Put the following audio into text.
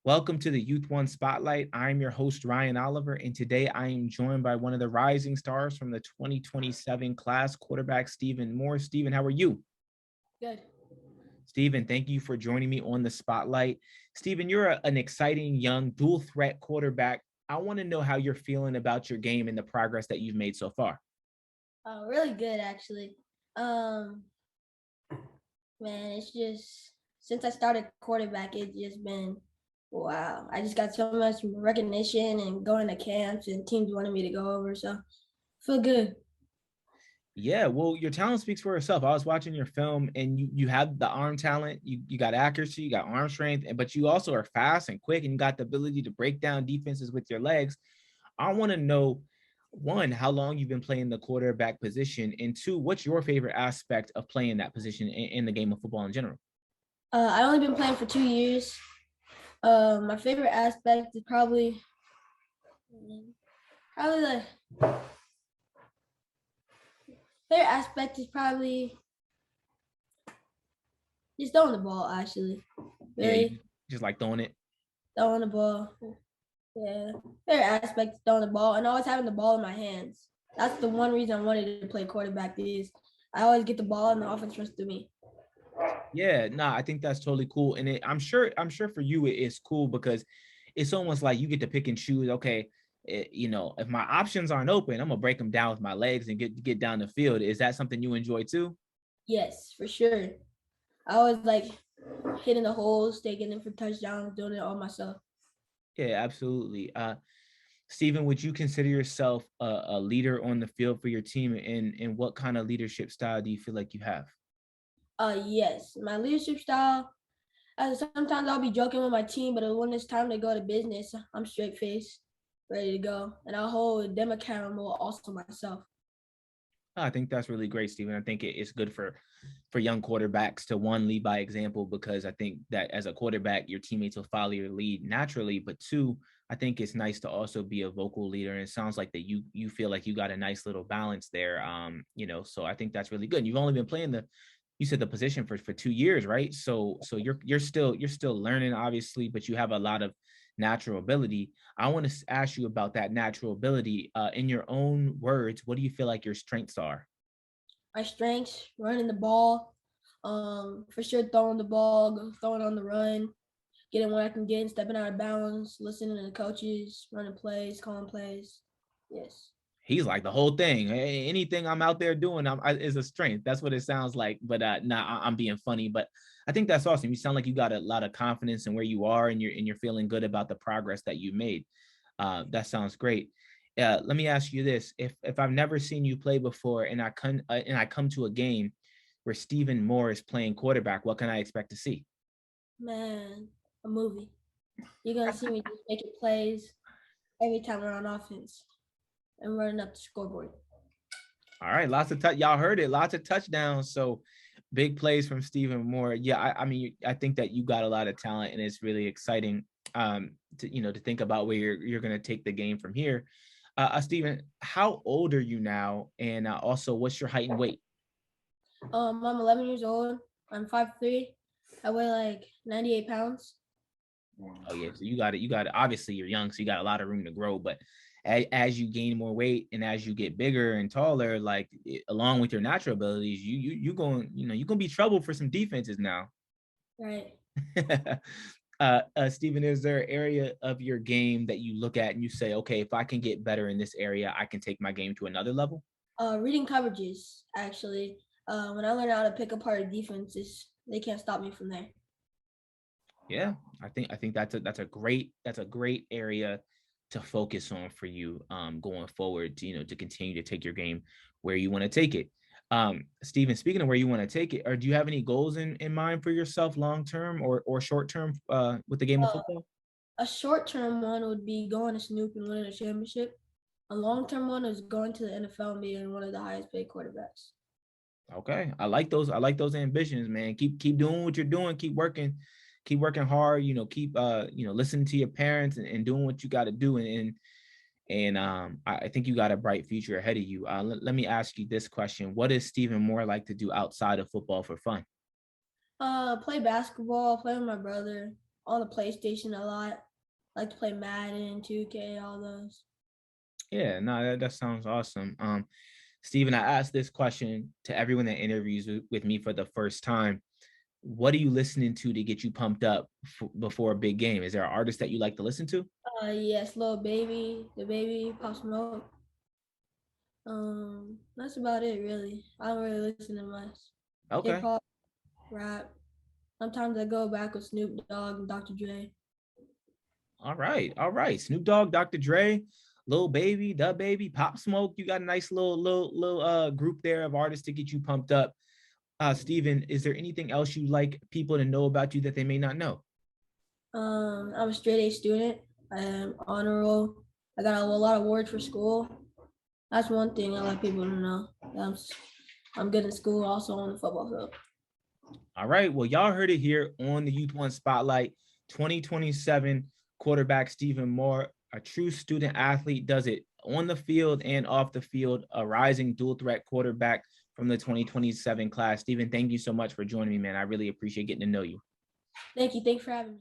Welcome to the Youth1 Spotlight. I'm your host, Ryan Oliver, and today I am joined by one of the rising stars from the 2027 class, quarterback Stephen Moore. Stephen, how are you? Good. Stephen, thank you for joining me on the Spotlight. Stephen, you're an exciting young dual threat quarterback. I want to know how you're feeling about your game and the progress that you've made so far. Really good actually. Um, Man, it's just since I started quarterback, it's just been wow. I just got so much recognition and going to camps and teams wanted me to go over, so I feel good. Yeah, well, your talent speaks for itself. I was watching your film and you have the arm talent, you got accuracy, you got arm strength, but you also are fast and quick and you got the ability to break down defenses with your legs. I want to know, one, how long you've been playing the quarterback position, and two, what's your favorite aspect of playing that position in the game of football in general? I only been playing for 2 years. My favorite aspect is probably the favorite aspect is probably just throwing the ball. Actually, Yeah, you really just like throwing it. throwing the ball. Yeah, favorite aspect is throwing the ball and always having the ball in my hands. That's the one reason I wanted to play quarterback. Is I always get the ball and the offense runs through me. Yeah, nah, I think that's totally cool, and I'm sure for you it's cool because it's almost like you get to pick and choose. Okay, if my options aren't open, I'm gonna break them down with my legs and get down the field. Is that something you enjoy too? Yes, for sure. I always like hitting the holes, taking it for touchdowns, doing it all myself. Yeah, absolutely. Stephen, would you consider yourself a leader on the field for your team, and what kind of leadership style do you feel like you have? Yes, my leadership style. Sometimes I'll be joking with my team, but when it's time to go to business, I'm straight face, ready to go, and I'll hold them accountable also myself. I think that's really great, Stephen. I think it's good for young quarterbacks to, one, lead by example, because I think that as a quarterback, your teammates will follow your lead naturally. But two, I think it's nice to also be a vocal leader. And it sounds like that you feel like you got a nice little balance there. So I think that's really good. And you've only been playing you said the position for 2 years, right? So you're still learning, obviously, but you have a lot of natural ability. I want to ask you about that natural ability. In your own words, what do you feel like your strengths are? My strengths: running the ball, for sure throwing the ball, throwing on the run, getting what I can get, stepping out of bounds, listening to the coaches, running plays, calling plays. Yes. He's like the whole thing. Anything I'm out there doing is a strength. That's what it sounds like. But I'm being funny. But I think that's awesome. You sound like you got a lot of confidence in where you are, and you're feeling good about the progress that you made. That sounds great. Let me ask you this: if I've never seen you play before, and I come to a game where Stephen Moore is playing quarterback, what can I expect to see? Man, a movie. You're gonna see me just making plays every time we're on offense and running up the scoreboard. All right, y'all heard it, lots of touchdowns. So big plays from Stephen Moore. Yeah, I mean, I think that you got a lot of talent, and it's really exciting to think about where you're going to take the game from here. Stephen, how old are you now, and also what's your height and weight? I'm 11 years old. I'm 5'3". I weigh like 98 pounds. Oh yeah, so you got it. You got it. Obviously, you're young, so you got a lot of room to grow. But as you gain more weight and as you get bigger and taller, like along with your natural abilities, you're gonna be trouble for some defenses now. Right. Stephen, is there an area of your game that you look at and you say, okay, if I can get better in this area, I can take my game to another level? Reading coverages, actually. When I learn how to pick apart defenses, they can't stop me from there. Yeah, I think that's a great area to focus on for you going forward to continue to take your game where you want to take it. Steven, speaking of where you want to take it, or do you have any goals in mind for yourself long term or short term with the game of Uh, football? a short term one would be going to Snoop and winning a championship. A long term one is going to the NFL and being one of the highest paid quarterbacks. Okay. I like those ambitions, man. Keep doing what you're doing. Keep working hard. Keep listening to your parents and doing what you got to do. And I think you got a bright future ahead of you. Let me ask you this question: what does Stephen Moore like to do outside of football for fun? Play basketball, play with my brother, on the PlayStation a lot. I like to play Madden, 2K, all those. Yeah, no, that sounds awesome. Steven, I asked this question to everyone that interviews with me for the first time. What are you listening to get you pumped up before a big game? Is there an artist that you like to listen to? Yes, Lil Baby, the Baby, Pop Smoke. That's about it really. I don't really listen to much. Hip Okay. hop, rap. Sometimes I go back with Snoop Dogg and Dr. Dre. All right. All right. Snoop Dogg, Dr. Dre, Lil Baby, Da Baby, Pop Smoke. You got a nice little group there of artists to get you pumped up. Steven, is there anything else you like people to know about you that they may not know? I'm a straight A student. I am honor roll. I got a lot of awards for school. That's one thing I like people to know. I'm good in school, also on the football field. All right. Well, y'all heard it here on the Youth One Spotlight. 2027 quarterback Stephen Moore, a true student athlete, does it on the field and off the field. A rising dual threat quarterback from the 2027 class. Stephen, thank you so much for joining me, man. I really appreciate getting to know you. Thank you. Thanks for having me.